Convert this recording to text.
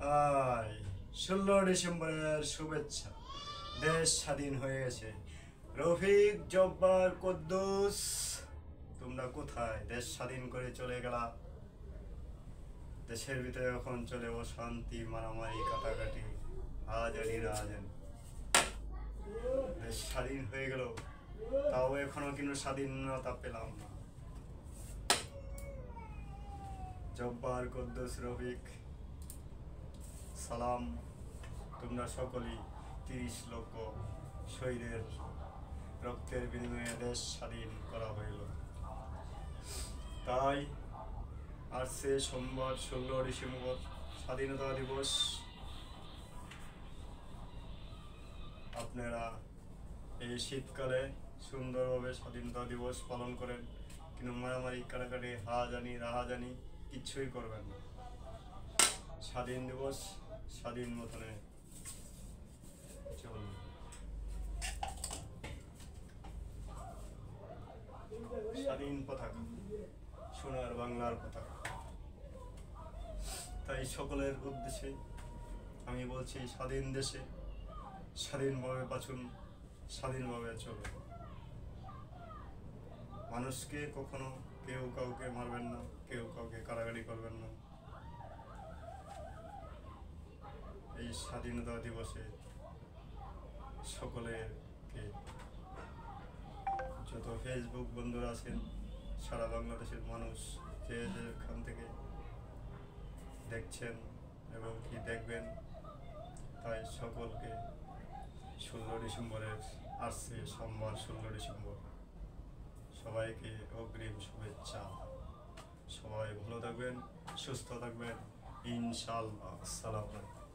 High, 16 ডিসেম্বরের শুভেচ্ছা। দেশ স্বাধীন হয়ে গেছে। রফিক, জব্বার, কুদ্দুস, তোমরা কোথায়? দেশ স্বাধীন করে চলে গেলা। দেশের ভিতরে এখন চলে অশান্তি, মারামারি, কাটাকাটি, হাজারি রাজানি। দেশ স্বাধীন হয়ে গেল, তাও এখনো কিন্তু স্বাধীনতা পেলাম না। জব্বার, কুদ্দুস, রফিক, সালাম। তোমরা সকলেই 30 লক্ষ শহীদের রক্তের বিনিময়ে দেশ স্বাধীন করা হইল। তাই আসছে সোমবার 16 ডিসেম্বর স্বাধীনতা দিবস। আপনারা এই শীতকালে সুন্দরভাবে স্বাধীনতা দিবস পালন করেন, কিন্তু মারামারি, কাটাকাটি, হাজানি রাহাজানি কিচ্ছুই করবেন না। স্বাধীন দিবস স্বাধীন মতনে চলবে। স্বাধীন পতাকা, সোনার বাংলার পতাকা। তাই সকলের উদ্দেশ্যে আমি বলছি, স্বাধীন দেশে স্বাধীনভাবে বাঁচুন, স্বাধীনভাবে চলুন। মানুষকে কখনো কেউ কাউকে মারবেন না, কেউ কাউকে কাড়াকাড়ি করবেন না। এই স্বাধীনতা দিবসে সকলেরকে, যত ফেসবুক বন্ধুরা আছেন, সারা বাংলাদেশের মানুষ যে যেখান থেকে দেখছেন এবং কি দেখবেন, তাই সকলকে 16 ডিসেম্বরের আসছে সোমবার 16 ডিসেম্বর সবাইকে অগ্রিম শুভেচ্ছা। সবাই ভালো থাকবেন, সুস্থ থাকবেন, ইনশাআল্লাহ। আসসালামু আলাইকুম।